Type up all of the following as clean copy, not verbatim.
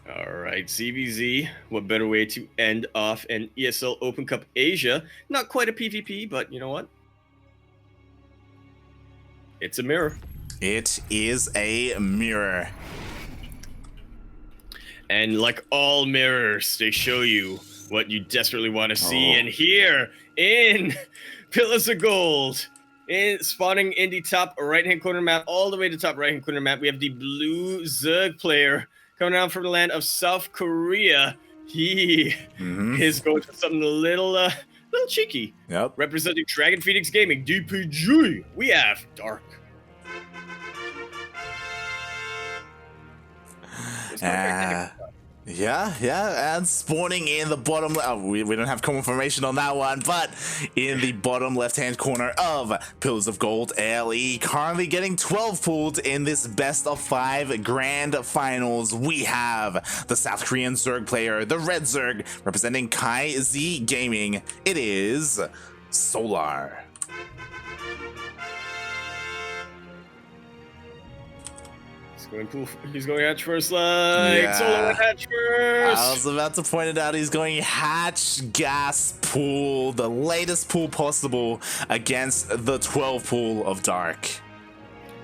All right, ZvZ. What better way to end off an ESL Open Cup Asia? Not quite a PvP, but you know what? It's a mirror. It is a mirror. And like all mirrors, they show you what you desperately want to see. And here in Pillars of Gold, spawning in the top right-hand corner map, all the way to the top right-hand corner map, we have the blue Zerg player coming down from the land of South Korea. He is going for something a little cheeky. Yep. Representing Dragon Phoenix Gaming, DPG, we have Dark. Yeah, and spawning in the bottom, we don't have confirmation on that one, but in the bottom left-hand corner of Pillars of Gold LE, currently getting 12 pulled in this best of 5 grand finals, we have the South Korean Zerg player, the Red Zerg, representing KZ Gaming. It is Solar. He's going hatch first, Solar hatch first. I was about to point it out. He's going hatch gas pool, the latest pool possible against the 12 pool of Dark.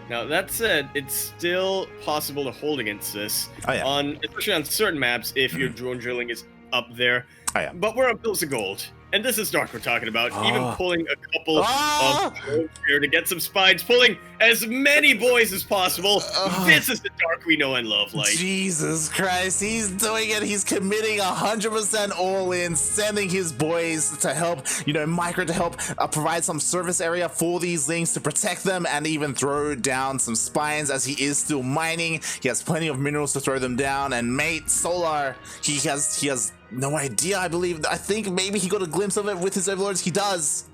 Now that said, it's still possible to hold against this, especially on certain maps if your drone drilling is up there. But we're on Pillars of Gold, and this is Dark we're talking about. Even pulling a couple of drones here to get some spines, pulling as many boys as possible. This is the Dark we know and love. Like Jesus Christ, he's doing it. He's committing 100% all in, sending his boys to help, Micro to help provide some service area for these Lings to protect them and even throw down some spines as he is still mining. He has plenty of minerals to throw them down, and mate Solar, he has no idea, I think maybe he got a glimpse of it with his overlords. He does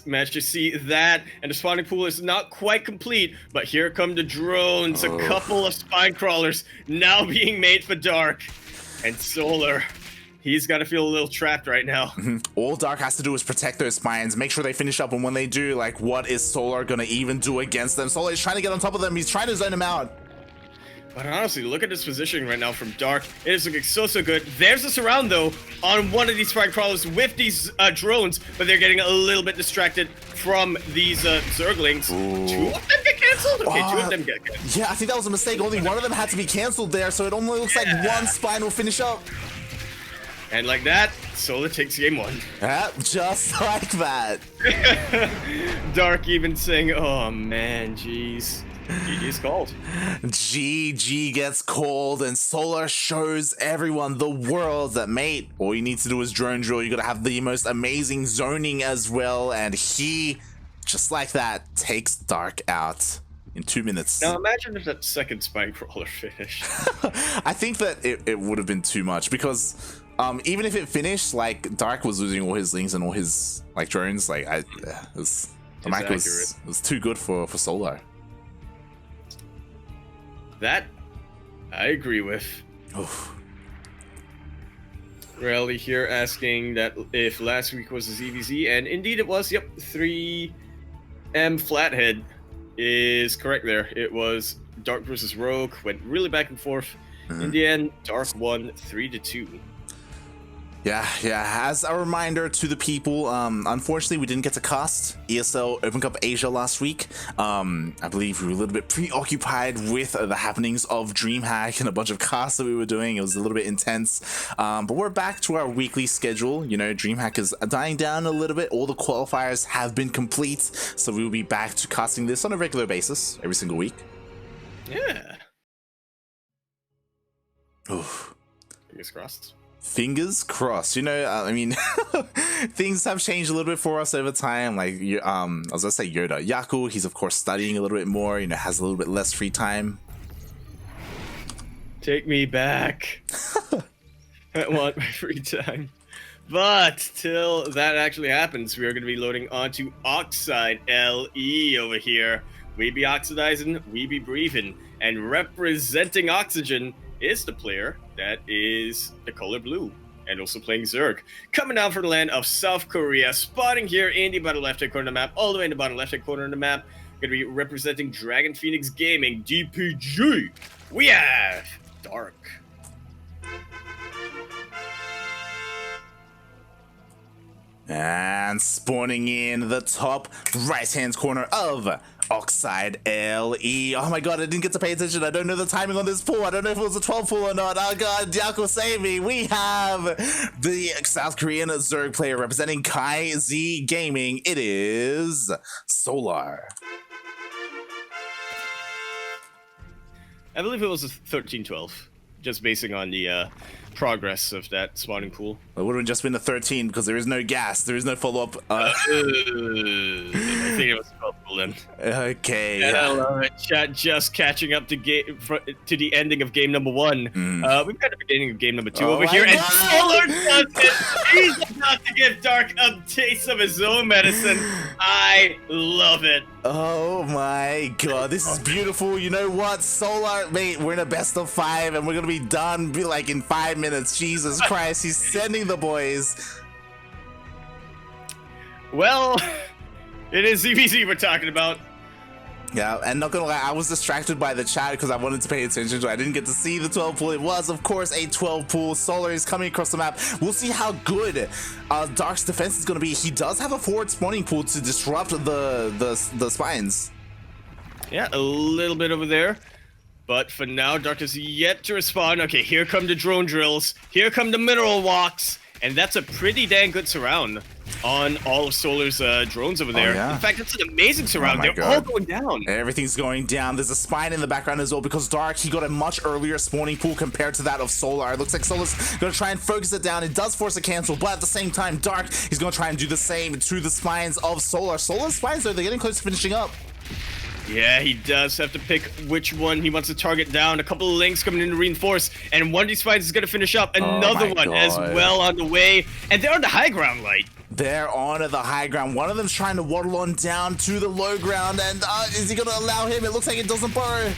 manage to see that, and the spawning pool is not quite complete, but here come the drones, a couple of spine crawlers now being made for Dark, and Solar, he's got to feel a little trapped right now. All Dark has to do is protect those spines, make sure they finish up, and when they do, like, what is Solar gonna even do against them? Solar is trying to get on top of them, he's trying to zone them out. But honestly, look at this positioning right now from Dark. It is looking so good. There's a surround, though, on one of these spine crawlers with these drones, but they're getting a little bit distracted from these Zerglings. Two of them get canceled? Okay, 2 of them get canceled. Yeah, I think that was a mistake. Only one of them had to be canceled there, so it only looks like one spine will finish up. And like that, Solar takes game 1. Yeah, just like that. Dark even saying, oh man, jeez. GG is called. GG gets called, and Solar shows everyone, the world, that mate, all you need to do is drone drill. You gotta have the most amazing zoning as well, and he, just like that, takes Dark out in 2 minutes. Now imagine if that second spine crawler finished. I think that it would have been too much, because even if it finished, like, Dark was losing all his Lings and all his drones. Like, the mic was too good for Solar. That I agree with. Rally here asking that if last week was a ZvZ, and indeed it was. Yep, 3M Flathead is correct there. It was Dark versus Rogue, went really back and forth. In the end, Dark won 3-2. Yeah. As a reminder to the people, unfortunately, we didn't get to cast ESL Open Cup Asia last week. I believe we were a little bit preoccupied with the happenings of DreamHack and a bunch of casts that we were doing. It was a little bit intense, but we're back to our weekly schedule. DreamHack is dying down a little bit. All the qualifiers have been complete, so we will be back to casting this on a regular basis every single week. Yeah. Fingers crossed. Fingers crossed. I mean, things have changed a little bit for us over time. Like, I was gonna say Yoda. Yaku, he's of course studying a little bit more, has a little bit less free time. Take me back. I want my free time. But till that actually happens, we are going to be loading onto Oxide LE over here. We be oxidizing, we be breathing. And representing Oxygen is the player that is the color blue, and also playing Zerg. Coming down from the land of South Korea, spotting here in the bottom left-hand corner of the map, all the way in the bottom left-hand corner of the map, going to be representing Dragon Phoenix Gaming, DPG. We have Dark. And spawning in the top right-hand corner of Oxide LE. Oh my god, I didn't get to pay attention. I don't know the timing on this pool. I don't know if it was a 12 pool or not. Oh god, Yaku, save me. We have the South Korean Zerg player representing ZvZ Gaming. It is Solar. I believe it was a 13-12, just basing on the progress of that spawning pool. It would have just been a 13 because there is no gas. There is no follow-up. I think it was 12 pool then. Okay. Yeah, I love it. Chat just catching up to the ending of game number 1. We've got the beginning of game number 2 over here, and Solar does it. He's about to give Dark a taste of his own medicine. I love it. Oh my god, this is beautiful. You know what, Solar, mate, we're in a best of 5 and we're gonna be done like in 5 minutes. Jesus Christ, he's sending the boys. Well, it is ZvZ we're talking about. Yeah, and not gonna lie, I was distracted by the chat because I wanted to pay attention to it. I didn't get to see the 12 pool. It was, of course, a 12 pool. Solar is coming across the map. We'll see how good Dark's defense is gonna be. He does have a forward spawning pool to disrupt the spines. Yeah, a little bit over there. But for now, Dark is yet to respond. Okay, here come the drone drills. Here come the mineral walks. And that's a pretty dang good surround on all of Solar's drones over there. Yeah. In fact, it's an amazing surround. They're all going down. Everything's going down. There's a spine in the background as well because Dark, he got a much earlier spawning pool compared to that of Solar. It looks like Solar's going to try and focus it down. It does force a cancel, but at the same time, Dark, he's going to try and do the same to the spines of Solar. Solar's spines, though, they're getting close to finishing up. Yeah, he does have to pick which one he wants to target down. A couple of links coming in to reinforce, and one of these fights is going to finish up. Another one as well on the way, and they're on the high ground, Light. They're on the high ground. One of them's trying to waddle on down to the low ground, and is he going to allow him? It looks like it doesn't burrow.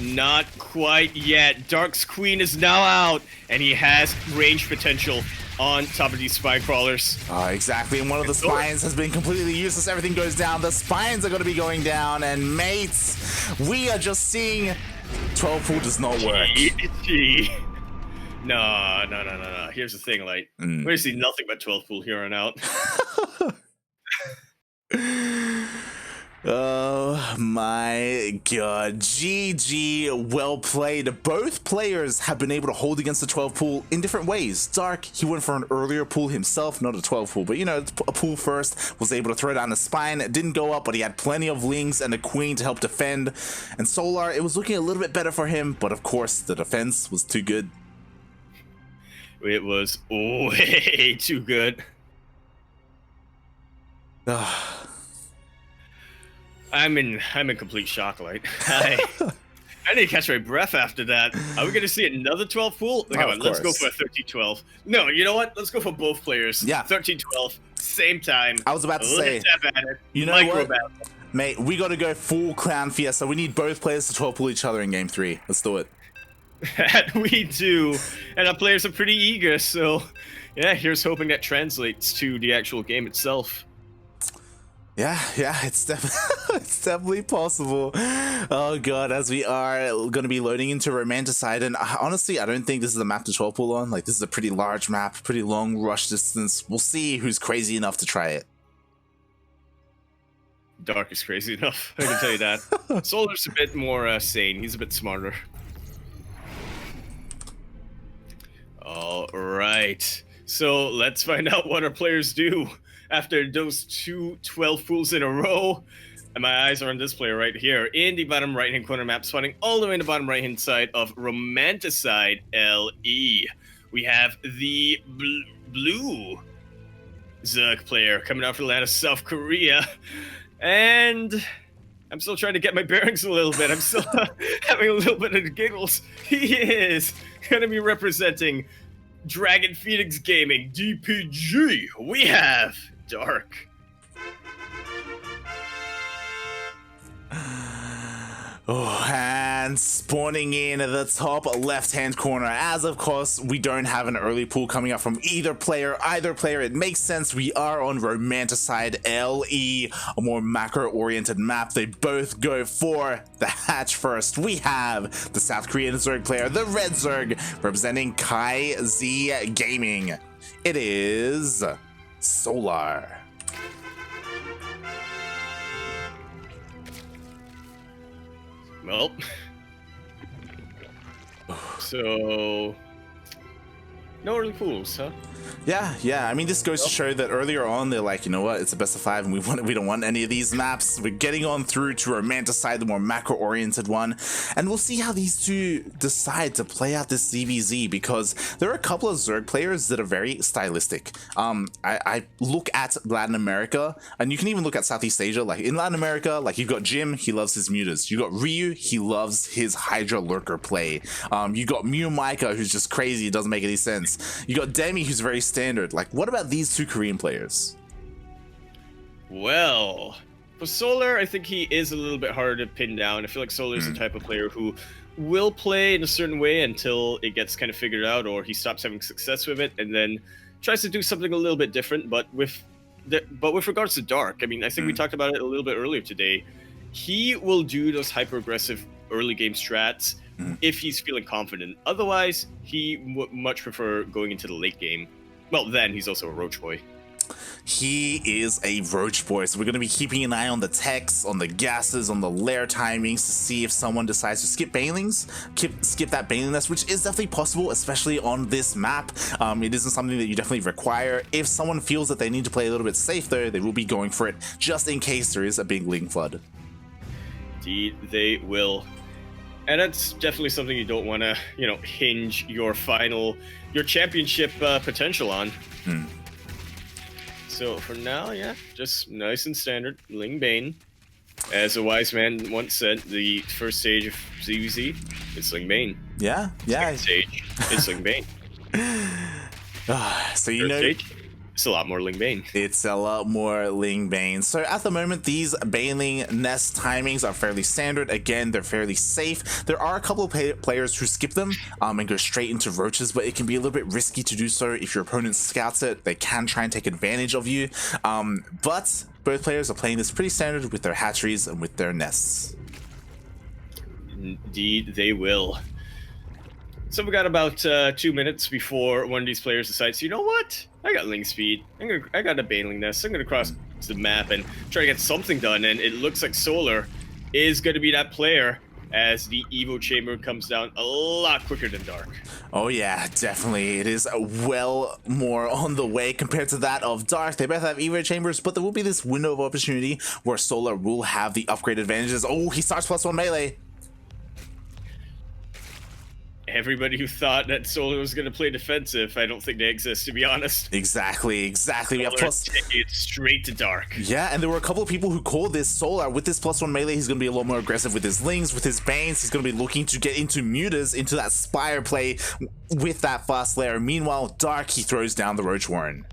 Not quite yet. Dark's Queen is now out, and he has range potential on top of these spine crawlers. Exactly, and one of the spines has been completely useless. Everything goes down. The spines are going to be going down, and mates, we are just seeing 12 pool does not work. No. Here's the thing, Light. We're gonna see nothing but 12 pool here on out. Oh my god. GG, well played. Both players have been able to hold against the 12 pool in different ways. Dark, he went for an earlier pool himself, not a 12 pool, but you know, a pool first, was able to throw down a spine. It didn't go up, but he had plenty of lings and a queen to help defend. And Solar, it was looking a little bit better for him, but of course, the defense was too good. It was way too good. I'm in complete shock, Light. I need to catch my breath after that. Are we going to see another 12 pool? Come on, let's go for a 13-12. No, you know what? Let's go for both players. Yeah. 13-12, same time. I was about to say, you know what? Mate, we got to go full Crown Fiesta. We need both players to 12 pull each other in game 3. Let's do it. We do. And our players are pretty eager, so yeah, here's hoping that translates to the actual game itself. Yeah, it's definitely possible. Oh god, as we are going to be loading into Romanticide, and honestly, I don't think this is a map to 12 pull on. Like, this is a pretty large map, pretty long rush distance. We'll see who's crazy enough to try it. Dark is crazy enough, I can tell you that. Solar's a bit more sane. He's a bit smarter. All right, so let's find out what our players do after those two 12 pools in a row. And my eyes are on this player right here in the bottom right-hand corner map, spawning all the way in the bottom right-hand side of Romanticide LE. We have the blue Zerg player coming out from the land of South Korea. And I'm still trying to get my bearings a little bit. I'm still having a little bit of the giggles. He is going to be representing Dragon Phoenix Gaming, DPG. We have Dark. Oh, and spawning in at the top left-hand corner, as of course we don't have an early pool coming up from either player. It makes sense. We are on Romanticide LE, a more macro-oriented map. They both go for the hatch first. We have the South Korean Zerg player, the Red Zerg, representing ZvZ Gaming. It is Solar. Well, so no early pools, huh? Yeah. I mean, this goes to show that earlier on, they're like, you know what? It's a best of 5, and we don't want any of these maps. We're getting on through to Romanticide, the more macro-oriented one, and we'll see how these two decide to play out this ZvZ, because there are a couple of Zerg players that are very stylistic. I look at Latin America, and you can even look at Southeast Asia. Like in Latin America, like you've got Jim, he loves his mutas. You got Ryu, he loves his Hydra Lurker play. You got Mew Micah, who's just crazy. It doesn't make any sense. You got Demi, who's very standard. Like, what about these two Korean players? Well, for Solar, I think he is a little bit harder to pin down. I feel like Solar is the type of player who will play in a certain way until it gets kind of figured out, or he stops having success with it, and then tries to do something a little bit different. But with regards to Dark, I mean, I think we talked about it a little bit earlier today. He will do those hyper aggressive early game strats if he's feeling confident. Otherwise, he would much prefer going into the late game. Well, then he's also a Roach Boy. He is a Roach Boy, so we're going to be keeping an eye on the techs, on the gases, on the lair timings to see if someone decides to skip banelings, skip that baneling nest, which is definitely possible, especially on this map. It isn't something that you definitely require. If someone feels that they need to play a little bit safe though, they will be going for it just in case there is a big Ling flood. Indeed, they will. And that's definitely something you don't want to, hinge your championship potential on. So for now, yeah, just nice and standard Ling Bane. As a wise man once said, the first stage of ZvZ, it's Ling Bane. Yeah. Second stage, it's Ling Bane. So Third stage, it's a lot more Ling Bane. It's a lot more Ling Bane. So at the moment, these baneling nest timings are fairly standard. Again, they're fairly safe. There are a couple of players who skip them and go straight into roaches, but it can be a little bit risky to do so. If your opponent scouts it, they can try and take advantage of you. But both players are playing this pretty standard with their hatcheries and with their nests. Indeed, they will. So we got about 2 minutes before one of these players decides, you know what? I got Ling speed. I got a baneling nest. I'm gonna cross the map and try to get something done. And it looks like Solar is gonna be that player, as the Evo Chamber comes down a lot quicker than Dark. Oh yeah, definitely. It is well more on the way compared to that of Dark. They both have Evo Chambers, but there will be this window of opportunity where Solar will have the upgrade advantages. Oh, he starts +1 melee. Everybody who thought that Solar was going to play defensive, I don't think they exist, to be honest. Exactly. We have taking it straight to Dark. Yeah, and there were a couple of people who called this Solar. With this +1 melee, he's going to be a lot more aggressive with his Lings, with his Banes. He's going to be looking to get into mutas, into that Spire play with that fast layer. Meanwhile, Dark, he throws down the Roach Warren.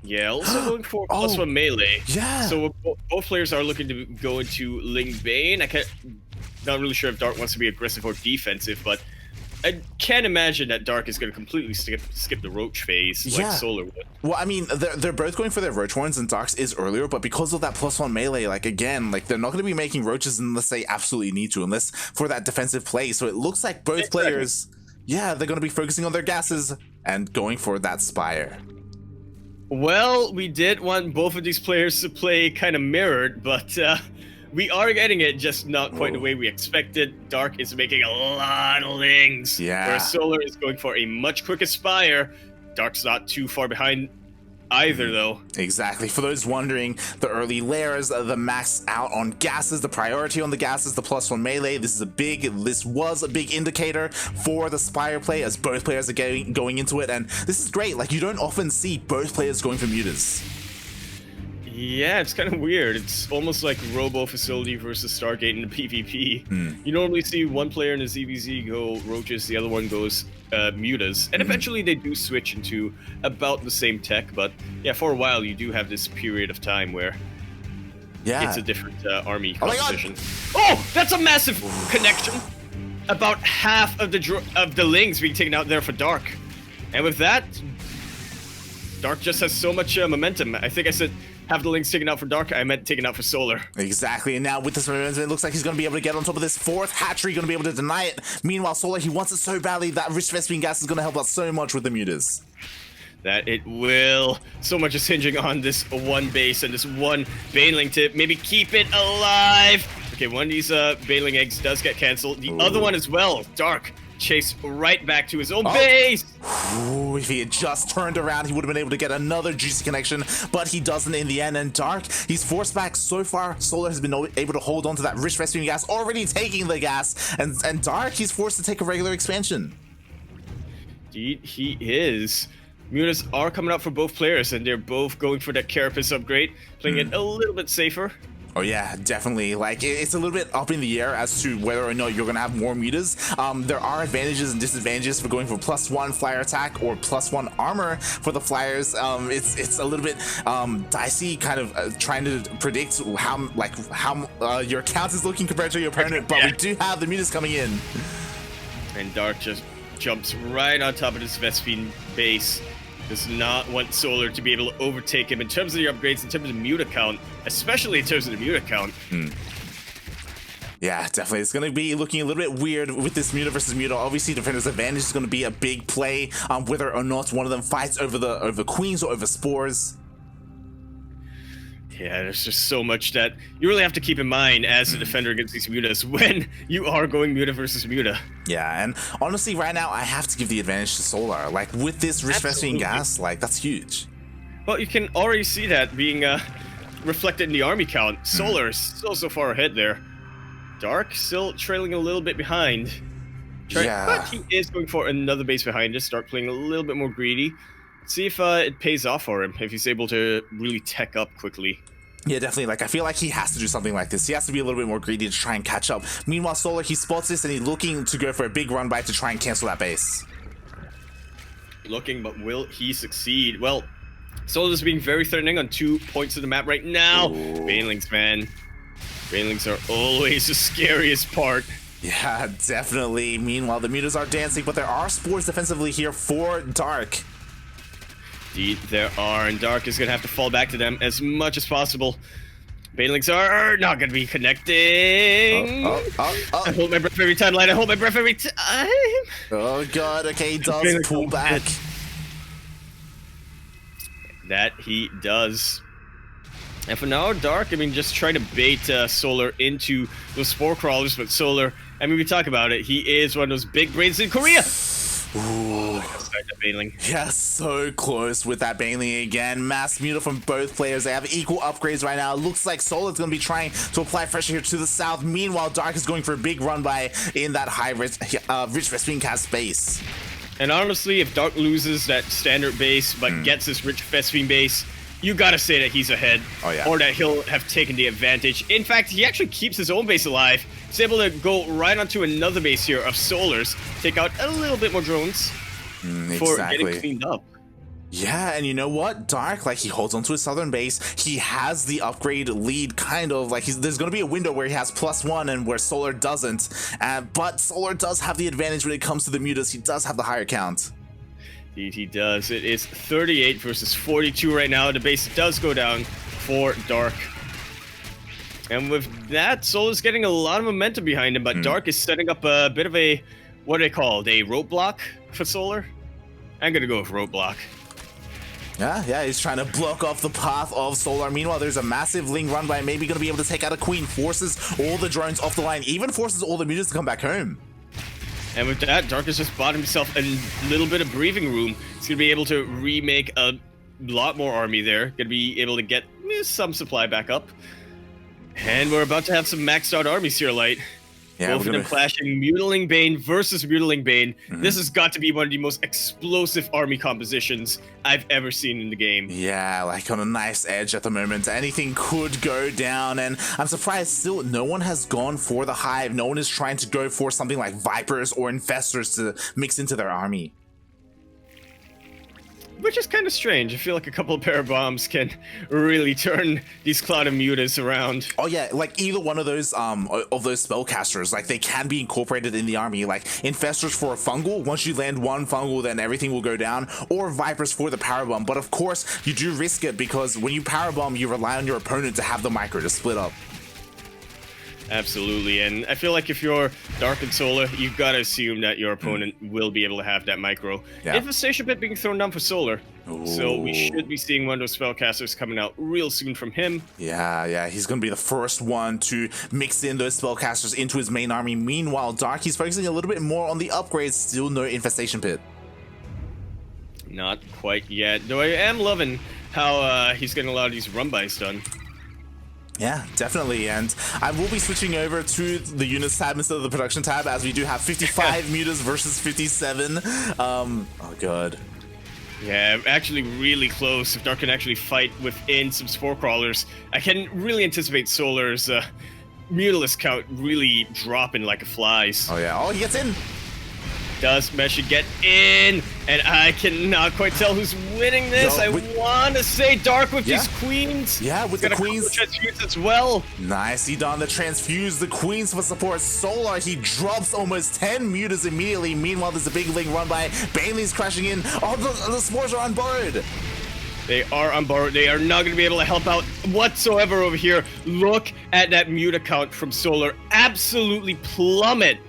Yeah, also going for +1 melee. Yeah. So both players are looking to go into Ling Bane. Not really sure if Dark wants to be aggressive or defensive, but I can't imagine that Dark is going to completely skip the Roach phase like Solar would. Well, I mean, they're both going for their Roach Warrens, and Dark's is earlier, but because of that +1 melee, like, again, like, they're not going to be making Roaches unless they absolutely need to, unless for that defensive play. So it looks like both players, they're going to be focusing on their gases and going for that Spire. Well, we did want both of these players to play kind of mirrored, but we are getting it, just not quite the way we expected. Dark is making a lot of Lings. Yeah. Whereas Solar is going for a much quicker Spire. Dark's not too far behind either, though. Exactly. For those wondering, the early layers, the max out on gases, the priority on the gases, the +1 melee. This was a big indicator for the Spire play, as both players are going into it. And this is great. Like, you don't often see both players going for mutas. Yeah, it's kind of weird. It's almost like Robo Facility versus Stargate in the PvP. You normally see one player in the ZvZ go Roaches, the other one goes Mutas, and eventually they do switch into about the same tech, but yeah, for a while you do have this period of time where it's a different army composition. Oh, that's a massive connection! About half of the Lings being taken out there for Dark. And with that, Dark just has so much momentum. I think I said have the Lings taken out for Dark, I meant taken out for Solar. Exactly, and now with this momentum, it looks like he's going to be able to get on top of this fourth hatchery, going to be able to deny it. Meanwhile, Solar, he wants it so badly. That rich Vespian gas is going to help out so much with the mutas. that it will. So much is hinging on this one base and this one Baneling to maybe keep it alive. Okay, one of these Baneling eggs does get canceled. The other one as well. Dark chase right back to his own base. Ooh, if he had just turned around, he would have been able to get another juicy connection, but he doesn't in the end. And Dark, he's forced back so far. Solar has been able to hold on to that rich rescuing gas, already taking the gas. And Dark, he's forced to take a regular expansion. Indeed, he is. Mutas are coming out for both players, and they're both going for that Carapace upgrade, playing it a little bit safer. Oh yeah, definitely. Like, it's a little bit up in the air as to whether or not you're gonna have more mutas. There are advantages and disadvantages for going for +1 flyer attack or +1 armor for the flyers. It's a little bit dicey, kind of trying to predict how your count is looking compared to your opponent. But we do have the mutas coming in, and Dark just jumps right on top of this Vespine base. Does not want Solar to be able to overtake him in terms of the upgrades, in terms of the muta count, especially in terms of the muta count. Yeah, definitely. It's going to be looking a little bit weird with this muta versus muta. Obviously, Defender's Advantage is going to be a big play, whether or not one of them fights over queens or over spores. Yeah, there's just so much that you really have to keep in mind as a defender against these mutas when you are going muta versus muta. Yeah, and honestly, right now, I have to give the advantage to Solar. Like, with this Rich Vespine gas, like, that's huge. Well, you can already see that being reflected in the army count. Solar is so far ahead there. Dark still trailing a little bit behind. But he is going for another base behind us. Dark playing a little bit more greedy. See if it pays off for him, if he's able to really tech up quickly. Yeah, definitely. Like, I feel like he has to do something like this. He has to be a little bit more greedy to try and catch up. Meanwhile, Solar, he spots this and he's looking to go for a big run by to try and cancel that base. Looking, but will he succeed? Well, Solar's being very threatening on 2 points of the map right now. Banelings, man. Banelings are always the scariest part. Yeah, definitely. Meanwhile, the mutas are dancing, but there are spores defensively here for Dark. Indeed, there are, and Dark is going to have to fall back to them as much as possible. Banelings are not going to be connecting. I hold my breath every time, Light. I hold my breath every time. Oh, God. Okay, he does pull back. That he does. And for now, Dark, I mean, just trying to bait Solar into those spore crawlers, but Solar, I mean, we talk about it, he is one of those big brains in Korea. Ooh. Yeah, so close with that Baneling again. Mass muta from both players. They have equal upgrades right now. Looks like Solar's going to be trying to apply pressure here to the south. Meanwhile, Dark is going for a big run by in that high rich Vespine cast base. And honestly, if Dark loses that standard base but gets this rich Vespine base, you gotta say that he's ahead. Oh, yeah. Or that he'll have taken the advantage. In fact, he actually keeps his own base alive. He's able to go right onto another base here of Solar's, take out a little bit more drones for getting cleaned up. Yeah, and you know what? Dark, like, he holds onto his southern base. He has the upgrade lead, kind of. Like, there's going to be a window where he has +1 and where Solar doesn't. But Solar does have the advantage when it comes to the mutas. He does have the higher count. Indeed, he does. It is 38 versus 42 right now. The base does go down for Dark. And with that, Solar's getting a lot of momentum behind him, but Dark is setting up a bit of a, what are they called, a roadblock for Solar? I'm going to go with roadblock. Yeah, he's trying to block off the path of Solar. Meanwhile, there's a massive Ling run by, maybe going to be able to take out a queen, forces all the drones off the line, even forces all the mutas to come back home. And with that, Dark has just bought himself a little bit of breathing room. He's going to be able to remake a lot more army there. Going to be able to get some supply back up. And we're about to have some maxed out armies here, Light. Yeah, both of them clashing Mutiling Bane versus Mutiling Bane. This has got to be one of the most explosive army compositions I've ever seen in the game. Yeah, like on a nice edge at the moment. Anything could go down, and I'm surprised still no one has gone for the Hive. No one is trying to go for something like Vipers or Infestors to mix into their army. Which is kind of strange. I feel like a couple of pair of bombs can really turn these Cloud of Mutas around. Oh yeah, like either one of those spellcasters, like they can be incorporated in the army. Like Infestors for a fungal, once you land one fungal, then everything will go down. Or Vipers for the power bomb. But of course, you do risk it because when you power bomb, you rely on your opponent to have the micro to split up. Absolutely, and I feel like if you're Dark and Solar, you've got to assume that your opponent will be able to have that micro. Yeah. Infestation Pit being thrown down for Solar, so we Ooh. should be seeing one of those spellcasters coming out real soon from him. Yeah, he's gonna be the first one to mix in those spellcasters into his main army. Meanwhile, Dark, he's focusing a little bit more on the upgrades, still no Infestation Pit. Not quite yet, though I am loving how he's getting a lot of these run-bys done. Yeah, definitely, and I will be switching over to the units tab instead of the production tab, as we do have 55 mutas versus 57. Oh god. Yeah, actually really close. If Dark can actually fight within some Spore Crawlers, I can really anticipate Solar's Mutalisk count really dropping like a flies. Oh yeah, oh, he gets in! Does Mesha get in? And I cannot quite tell who's winning this. No, I want to say Dark with these queens. Yeah, with the queens. Transfuse as well. Nicely done to transfuse the queens for support. Solar, he drops almost 10 mutas immediately. Meanwhile, there's a big link run by. Bailey's crashing in. Oh, the spores are unborrowed. They are unborrowed. They are not going to be able to help out whatsoever over here. Look at that muta count from Solar. Absolutely plummet.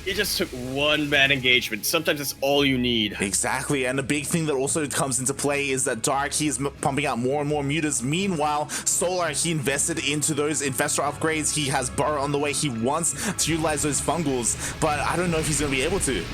He just took one bad engagement. Sometimes that's all you need. Exactly, and the big thing that also comes into play is that Dark, he's pumping out more and more mutas. Meanwhile, Solar, he invested into those Infestor upgrades. He has Burrow on the way. He wants to utilize those fungals, but I don't know if he's going to be able to.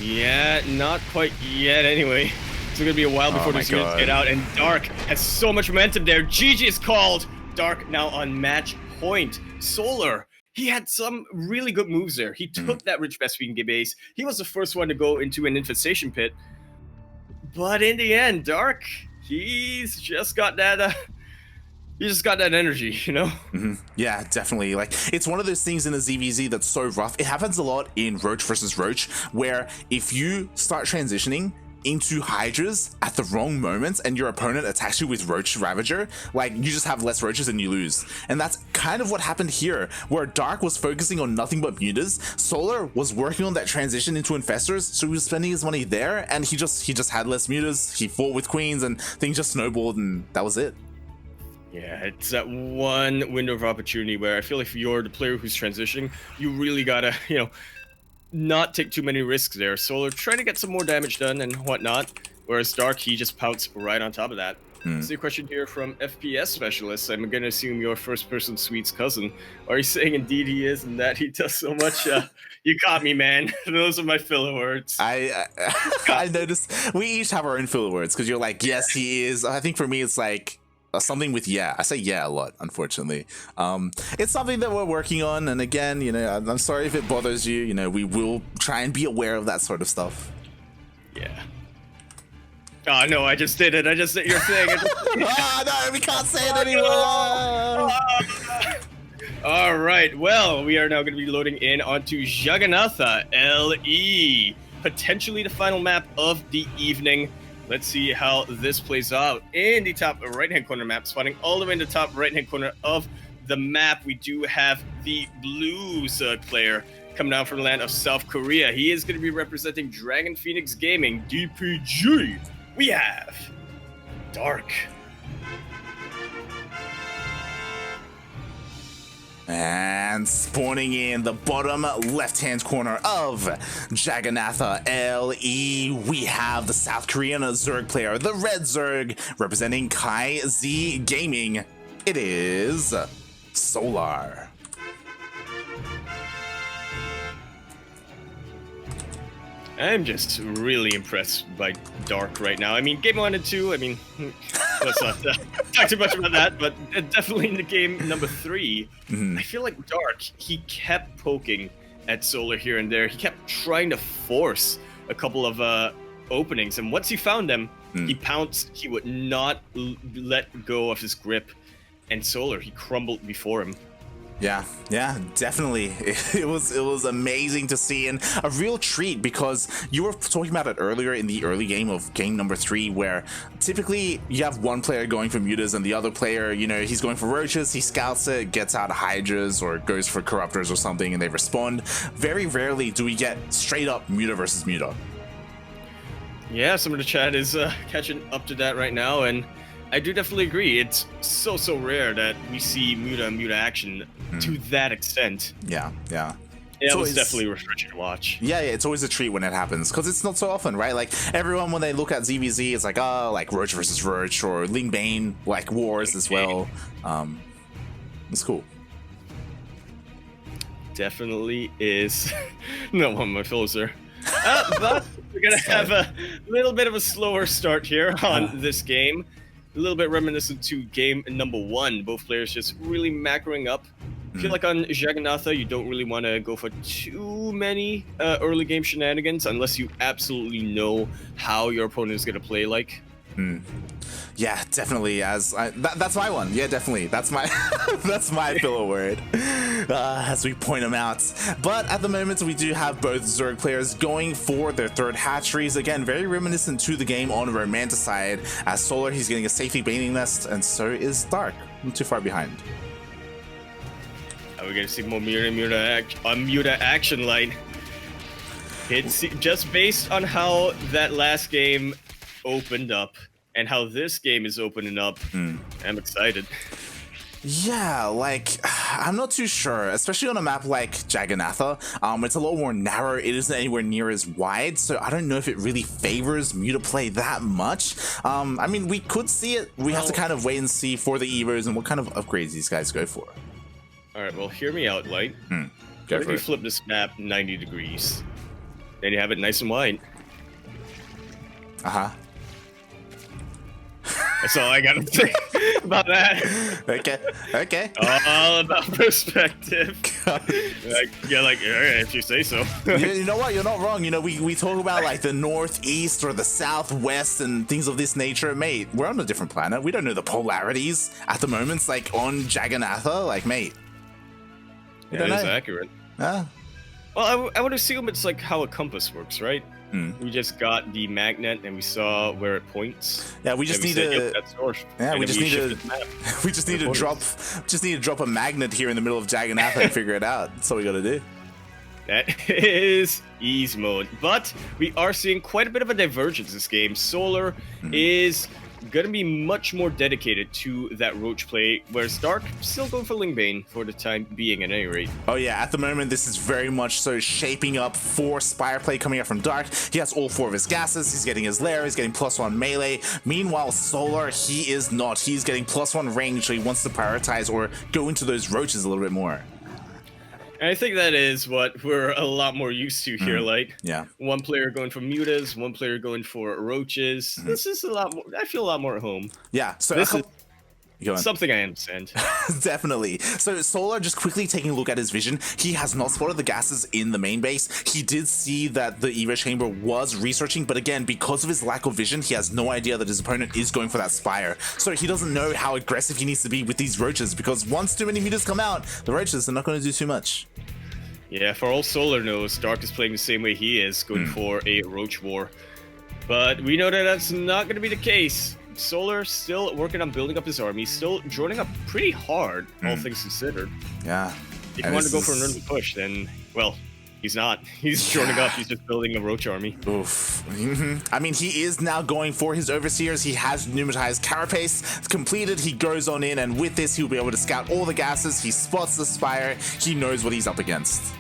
Yeah, not quite yet anyway. It's going to be a while before these units get out, and Dark has so much momentum there. GG is called. Dark now on match point. Solar, he had some really good moves there. He took that Rich Vespene base. He was the first one to go into an Infestation Pit. But in the end, Dark, he's just got that... You just got that energy, you know? Yeah, definitely. Like, it's one of those things in the ZvZ that's so rough. It happens a lot in Roach versus Roach, where if you start transitioning into Hydras at the wrong moments and your opponent attacks you with Roach Ravager, like, you just have less Roaches and you lose. And that's kind of what happened here, where Dark was focusing on nothing but mutas. Solar was working on that transition into Infestors, so he was spending his money there, and he just had less mutas. He fought with queens, and things just snowballed, and that was it. Yeah, it's that one window of opportunity where I feel like if you're the player who's transitioning, you really gotta, you know, not take too many risks there. Solar trying to get some more damage done and whatnot, whereas Dark, he just pouts right on top of that. Let's see a question here from FPS Specialist. I'm gonna assume your first-person Sweet's cousin. Are you saying indeed he is and that he does so much? You caught me, man. Those are my filler words. I noticed we each have our own filler words, because you're like, yes, he is. I think for me, it's like, something with yeah. I say yeah a lot, unfortunately. It's something that we're working on, and again, you know, I'm sorry if it bothers you. You know, we will try and be aware of that sort of stuff. Yeah. Oh no, I just did it. I just did your thing. Oh no, we can't say it anymore. All right. Well, we are now going to be loading in onto Jagannatha LE, potentially the final map of the evening. Let's see how this plays out. In the top right-hand corner map, spawning all the way in the top right-hand corner of the map, we do have the blue Zerg player coming down from the land of South Korea. He is going to be representing Dragon Phoenix Gaming, DPG. We have Dark. And spawning in the bottom left-hand corner of Jagannatha LE, we have the South Korean Zerg player, the Red Zerg, representing ZvZ Gaming. It is Solar. I'm just really impressed by Dark right now. I mean, game 1 and 2, I mean, let's not talk too much about that, but definitely in the game number 3, I feel like Dark, he kept poking at Solar here and there. He kept trying to force a couple of openings, and once he found them, he pounced. He would not let go of his grip, and Solar, he crumbled before him. Yeah, definitely. It was amazing to see, and a real treat, because you were talking about it earlier in the early game of game number 3, where typically you have one player going for mutas and the other player, you know, he's going for roaches, he scouts it, gets out hydras or goes for corruptors or something, and they respond. Very rarely do we get straight up muta versus muta. Yeah, some of the chat is catching up to that right now, and I do definitely agree. It's so rare that we see Muta and Muta action to that extent. Yeah. It was definitely refreshing to watch. Yeah, it's always a treat when it happens because it's not so often, right? Like everyone when they look at ZvZ, it's like like Roach versus Roach or Ling Bane like wars as well. It's cool. Definitely is. No one my closer. But we're gonna have a little bit of a slower start here on this game. A little bit reminiscent to game number 1. Both players just really macroing up. I feel like on Jagannatha, you don't really want to go for too many early game shenanigans unless you absolutely know how your opponent is going to play like. Yeah, definitely. That's my one. Yeah, definitely. That's my that's my filler word. As we point them out. But at the moment, we do have both Zerg players going for their third hatcheries. Again, very reminiscent to the game on Romanticide. As Solar, he's getting a safety Baning Nest, and so is Dark. Not too far behind. Are we going to see more Muta action line? It's just based on how that last game opened up and how this game is opening up. I'm excited. Yeah, like, I'm not too sure, especially on a map like Jagannatha. It's a lot more narrow, it isn't anywhere near as wide, so I don't know if it really favors Muta play that much. I mean, we could see it, we have to kind of wait and see for the Evos and what kind of upgrades these guys go for. Alright, well, hear me out, Light. What if you flip this map 90 degrees? Then you have it nice and wide. That's all I gotta say about that. Okay. All about perspective. Alright, if you say so. You know what? You're not wrong. You know, we talk about like the northeast or the southwest and things of this nature, mate. We're on a different planet. We don't know the polarities at the moment. Like on Jagannatha, like, mate. That is accurate. Well, I would assume it's like how a compass works, right? We just got the magnet and we saw where it points. Yeah, we just need to. Yeah, we just need to drop a magnet here in the middle of Jagannatha and figure it out. That's all we got to do. That is ease mode, but we are seeing quite a bit of a divergence this game. Solar is going to be much more dedicated to that Roach play, whereas Dark still going for Lingbane for the time being at any rate. Oh yeah, at the moment this is very much so shaping up for Spire play coming up from Dark. He has all 4 of his gases, he's getting his lair, he's getting +1 melee. Meanwhile, Solar, he is not. He's getting +1 range, so he wants to prioritize or go into those Roaches a little bit more. And I think that is what we're a lot more used to here, like one player going for Mutas, one player going for Roaches. This is a lot more, I feel a lot more at home. Yeah, so this is something I understand. Definitely. So Solar, just quickly taking a look at his vision, he has not spotted the gases in the main base. He did see that the Evo chamber was researching, but again, because of his lack of vision, he has no idea that his opponent is going for that Spire. So he doesn't know how aggressive he needs to be with these Roaches, because once too many meters come out, the Roaches are not going to do too much. Yeah, for all Solar knows, Dark is playing the same way he is, going for a Roach war. But we know that that's not going to be the case. Solar still working on building up his army, still joining up pretty hard, all things considered. Yeah. If you want to go for an early push, then, well, he's not. He's joining up, he's just building a Roach army. Oof. I mean, he is now going for his Overseers. He has pneumatized Carapace completed. He goes on in, and with this, he'll be able to scout all the gases. He spots the Spire. He knows what he's up against.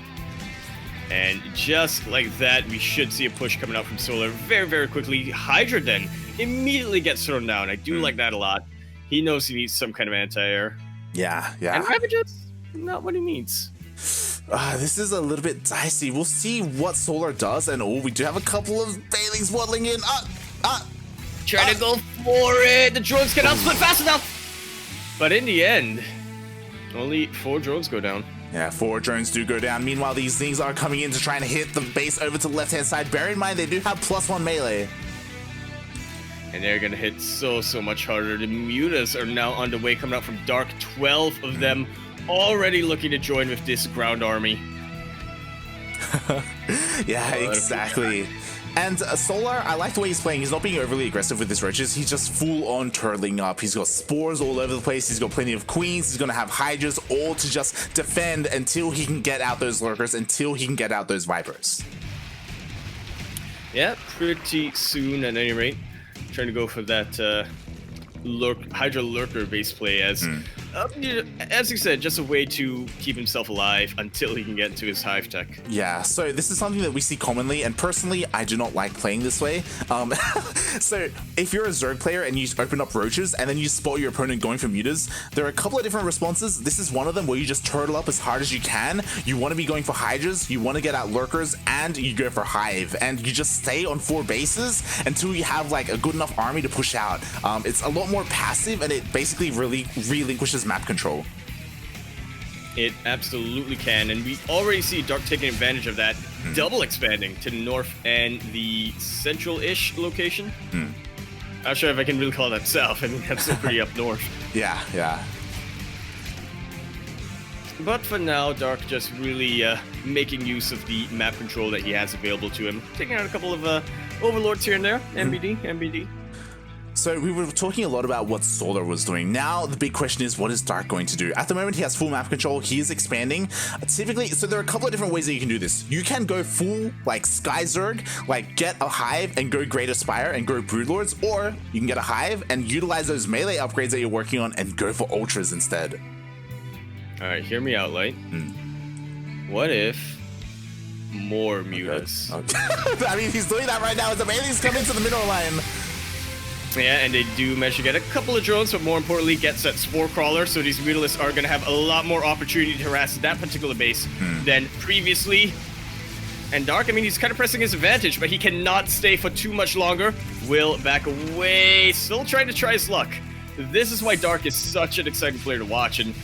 And just like that, we should see a push coming out from Solar very, very quickly. Hydra then immediately gets thrown down. I do like that a lot. He knows he needs some kind of anti-air. Yeah. And Ravage's not what he needs. This is a little bit dicey. We'll see what Solar does. And we do have a couple of Bailings waddling in. Try to go for it. The drones cannot split fast enough. But in the end, only 4 drones go down. Yeah, 4 drones do go down. Meanwhile, these things are coming in to try and hit the base over to the left-hand side. Bear in mind, they do have +1 melee. And they're going to hit so much harder. The Mutas are now on the way, coming out from Dark. 12 of them already looking to join with this ground army. Yeah, exactly. And Solar, I like the way he's playing. He's not being overly aggressive with his Roaches. He's just full-on turtling up. He's got spores all over the place. He's got plenty of queens. He's going to have Hydras, all to just defend until he can get out those Lurkers, until he can get out those Vipers. Yeah, pretty soon at any rate. Trying to go for that Hydra Lurker base play as, as you said, just a way to keep himself alive until he can get into his hive tech. Yeah, so this is something that we see commonly, and personally, I do not like playing this way. So if you're a Zerg player and you open up roaches and then you spot your opponent going for mutas, there are a couple of different responses. This is one of them where you just turtle up as hard as you can. You want to be going for hydras, you want to get out lurkers, and you go for hive, and you just stay on 4 bases until you have like a good enough army to push out. It's a lot more passive, and it basically really relinquishes map control. It absolutely can, and we already see Dark taking advantage of that, double expanding to the north and the central-ish location. Not sure if I can really call that south. I mean, that's still pretty up north. Yeah. But for now, Dark just really making use of the map control that he has available to him, taking out a couple of overlords here and there. MBD. So we were talking a lot about what Solar was doing. Now the big question is, what is Dark going to do? At the moment, he has full map control. He is expanding. Typically, so there are a couple of different ways that you can do this. You can go full like Sky Zerg, like get a hive and go Great Aspire and go Broodlords, or you can get a hive and utilize those melee upgrades that you're working on and go for ultras instead. All right, hear me out, Light. What if more mutas? Okay. I mean, he's doing that right now as the melees come into the middle line. Yeah, and they do manage to get a couple of drones, but more importantly, gets that Spore Crawler, so these Mutalists are going to have a lot more opportunity to harass that particular base than previously. And Dark, I mean, he's kind of pressing his advantage, but he cannot stay for too much longer. Will back away, still trying to try his luck. This is why Dark is such an exciting player to watch, and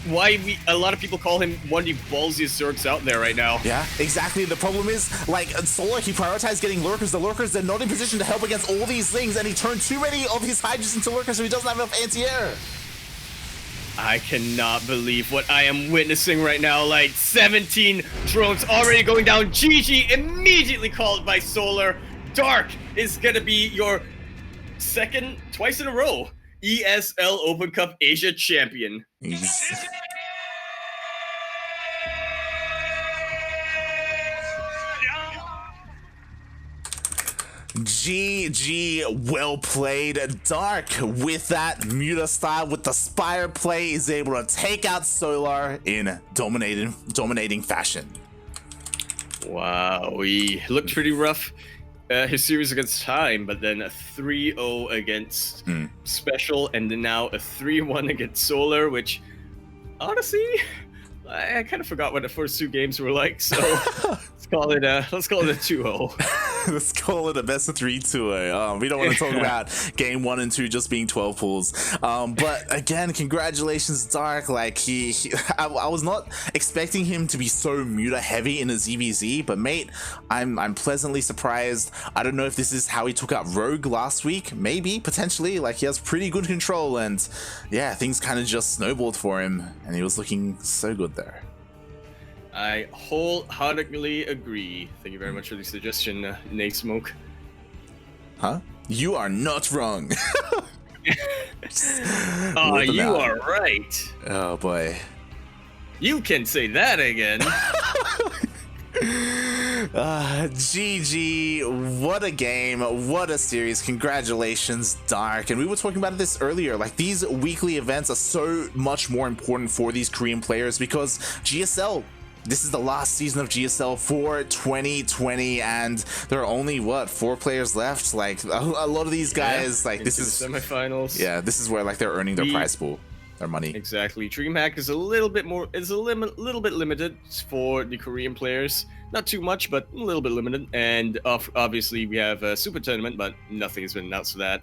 why a lot of people call him one of the ballsiest Zergs out there right now. Yeah, exactly. The problem is, like, Solar, he prioritized getting lurkers. The lurkers, they're not in position to help against all these things, and he turned too many of his hydras into lurkers, so he doesn't have enough anti-air. I cannot believe what I am witnessing right now. Like, 17 drones already going down. GG immediately called by Solar. Dark is gonna be your second, twice in a row, ESL Open Cup Asia champion. GG, well played. Dark with that Muta style, with the Spire play, is able to take out Solar in dominating fashion. Wow, he looked pretty rough. His series against Time, but then a 3-0 against Special, and then now a 3-1 against Solar, which, honestly, I kind of forgot what the first 2 games were like, so let's call it a 2-0. Let's call it a best of 3 2-0. We don't want to talk about game 1 and 2 just being 12 pulls. But again, congratulations, Dark. Like I was not expecting him to be so Muta heavy in a ZvZ, but mate, I'm pleasantly surprised. I don't know if this is how he took out Rogue last week. Maybe, potentially. Like, he has pretty good control, and yeah, things kind of just snowballed for him, and he was looking so good there. I wholeheartedly agree. Thank you very much for the suggestion, Nate Smoke. Huh? You are not wrong. Oh, you are right. Oh boy. You can say that again. GG, what a game, what a series. Congratulations, Dark. And we were talking about this earlier, like, these weekly events are so much more important for these Korean players, because GSL, this is the last season of GSL for 2020, and there are only, what, 4 players left? Like, a lot of these guys, like, this is semifinals. Yeah, this is where, like, they're earning their prize pool, their money. Exactly. DreamHack is a little bit more, little bit limited for the Korean players. Not too much, but a little bit limited. And obviously, we have a super tournament, but nothing has been announced for that.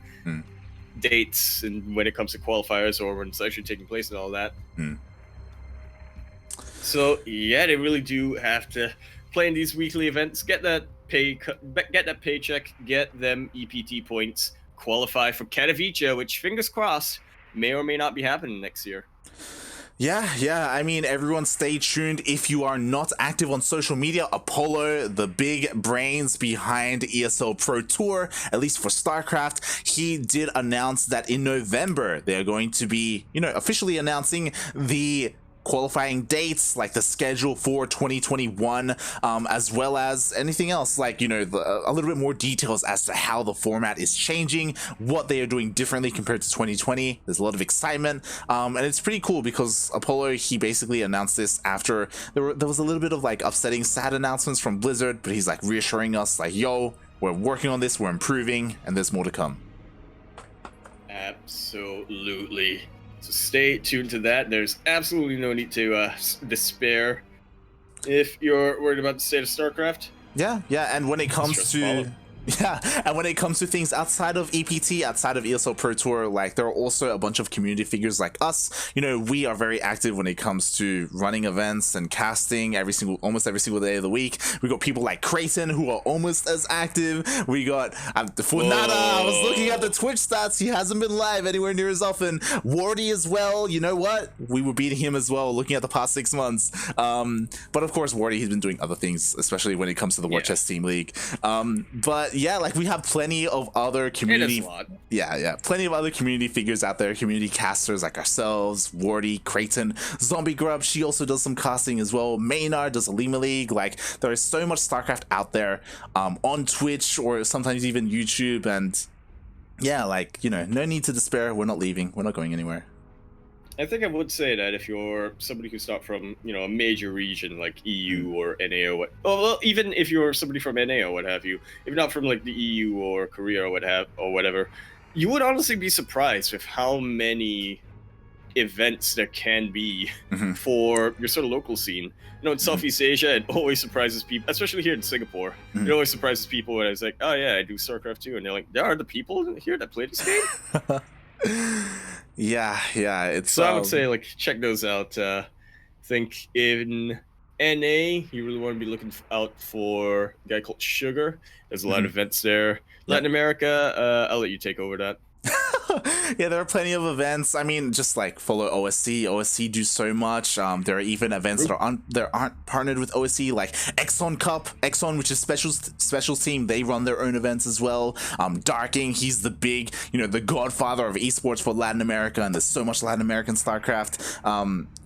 Dates, and when it comes to qualifiers or when it's actually taking place and all that. So yeah, they really do have to play in these weekly events, get that paycheck, get them EPT points, qualify for Katowice, which, fingers crossed, may or may not be happening next year. Yeah, I mean, everyone stay tuned. If you are not active on social media, Apollo, the big brains behind ESL Pro Tour, at least for StarCraft, he did announce that in November, they're going to be, officially announcing the qualifying dates, like the schedule for 2021, as well as anything else, like, you know, a little bit more details as to how the format is changing, what they are doing differently compared to 2020. There's a lot of excitement, and it's pretty cool because Apollo, he basically announced this after there was a little bit of like upsetting, sad announcements from Blizzard, but he's like reassuring us like, yo, we're working on this, we're improving, and there's more to come. Absolutely. So stay tuned to that. There's absolutely no need to despair if you're worried about the state of StarCraft. Yeah, and when it comes to things outside of EPT, outside of ESL Pro Tour, like there are also a bunch of community figures like us. You know, we are very active when it comes to running events and casting almost every single day of the week. We got people like Creighton who are almost as active. We got Funada. I was looking at the Twitch stats. He hasn't been live anywhere near as often. Wardy as well. You know what? We were beating him as well, looking at the past 6 months. But of course, Wardy, he's been doing other things, especially when it comes to the War Chest Team League. But yeah, like we have plenty of other community, plenty of other community figures out there, community casters like ourselves, Wardy, Creighton, Zombie Grub. She also does some casting as well. Maynard does a Lima League. Like there is so much StarCraft out there, on Twitch or sometimes even YouTube. And yeah, like, you know, no need to despair. We're not leaving. We're not going anywhere. I think I would say that if you're somebody who's not from, you know, a major region like EU or NA or well, even if you're somebody from NA or what have you, if you're not from like the EU or Korea or whatever, you would honestly be surprised with how many events there can be for your sort of local scene. You know, in Southeast Asia, it always surprises people, especially here in Singapore. It always surprises people when I was like, oh yeah, I do StarCraft too, and they're like, there are the people here that play this game. Yeah, it's so I would say like check those out. Think in NA you really want to be looking out for a guy called Sugar. There's a lot of events there. Latin America, I'll let you take over that. Yeah, there are plenty of events. I mean, just like follow OSC. OSC do so much. There are even events that aren't partnered with OSC, like Exxon Cup. Exxon, which is specials team, they run their own events as well. Darking, he's the big, you know, the godfather of esports for Latin America, and there's so much Latin American StarCraft.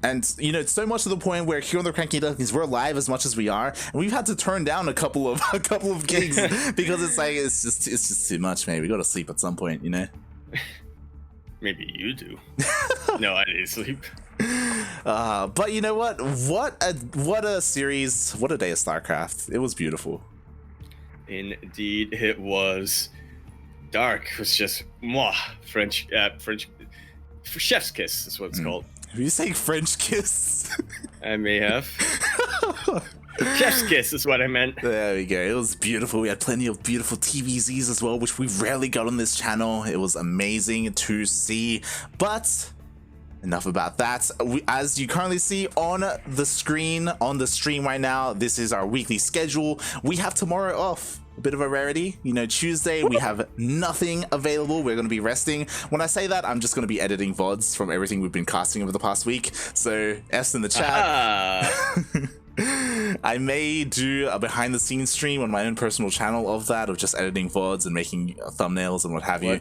And you know, it's so much to the point where here on the CranKy Ducklings, we're live as much as we are, and we've had to turn down a couple of gigs because it's like it's just too much, man. We go to sleep at some point, you know. Maybe you do. No, I didn't sleep. But you know what? What a series! What a day of StarCraft! It was beautiful. Indeed, it was. Dark was just French chef's kiss is what it's called. Are you saying French kiss? I may have. Chef's kiss is what I meant. There we go. It was beautiful. We had plenty of beautiful TVZs as well, which we rarely got on this channel. It was amazing to see. But enough about that. As you currently see on the screen, on the stream right now, this is our weekly schedule. We have tomorrow off. A bit of a rarity. You know, Tuesday we have nothing available. We're going to be resting. When I say that, I'm just going to be editing VODs from everything we've been casting over the past week. So S in the chat. I may do a behind the scenes stream on my own personal channel of that, of just editing VODs and making thumbnails and what have you.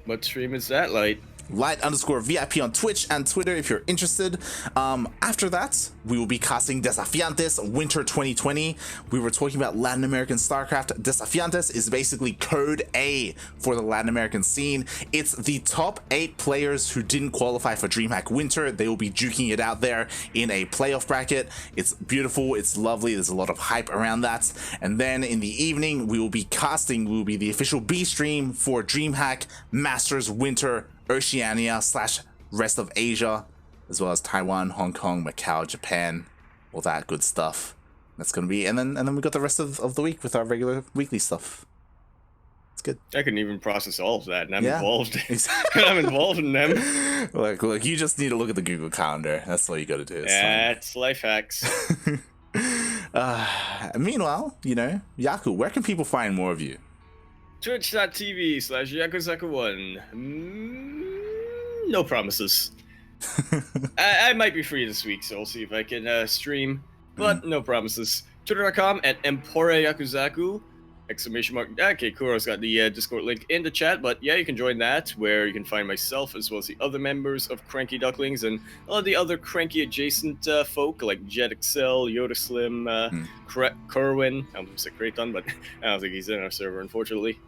What stream is that, Light? Light_VIP on Twitch and Twitter if you're interested. After that, we will be casting Desafiantes Winter 2020. We were talking about Latin American StarCraft. Desafiantes is basically code A for the Latin American scene. It's the top 8 players who didn't qualify for DreamHack Winter. They will be duking it out there in a playoff bracket. It's beautiful. It's lovely. There's a lot of hype around that. And then in the evening, we will be the official B stream for DreamHack Masters Winter Oceania / rest of Asia, as well as Taiwan, Hong Kong, Macau, Japan, all that good stuff. That's gonna be, and then we got the rest of the week with our regular weekly stuff. It's good. I couldn't even process all of that, and I'm involved. Exactly. I'm involved in them. Look, you just need to look at the Google Calendar. That's all you gotta do. That's life hacks. Meanwhile, you know, Yaku, where can people find more of you? Twitch.tv/Yakuzaku1. No promises. I might be free this week, so we'll see if I can stream, but no promises. Twitter.com @EmporeYakuzaku. Exclamation mark. Okay, Kuro's got the Discord link in the chat, but yeah, you can join that, where you can find myself as well as the other members of CranKy Ducklings and all the other CranKy adjacent folk like Jet Excel, Yoda Slim, Kerwin. I almost said Kraton, but I don't think he's in our server, unfortunately.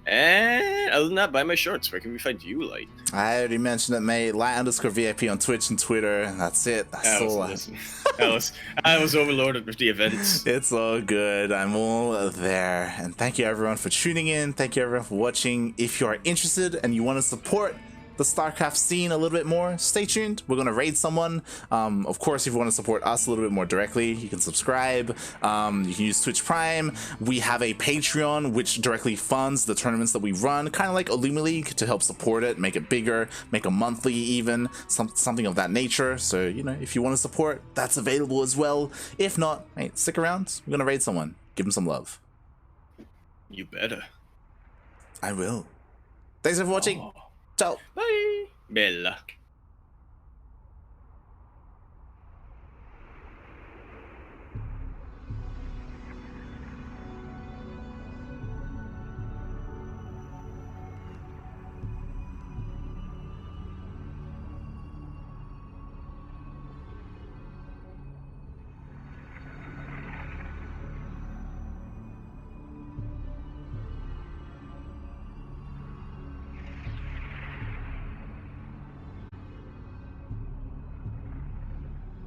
And other than that, buy my shorts. Where can we find you, Light? I already mentioned it, mate. Light_VIP on Twitch and Twitter. That's it. That's all I was overloaded with the events. It's all good. I'm all there. And thank you everyone for tuning in. Thank you everyone for watching. If you are interested and you want to support the StarCraft scene a little bit more, stay tuned. We're gonna raid someone. Of course, if you want to support us a little bit more directly, you can subscribe. You can use Twitch Prime. We have a Patreon which directly funds the tournaments that we run, kind of like Illumi League, to help support it, make it bigger, make a monthly even, something of that nature. So, you know, if you want to support, that's available as well. If not, hey, stick around. We're gonna raid someone. Give them some love. You better. I will. Thanks for watching. Ciao. Bye. Bella.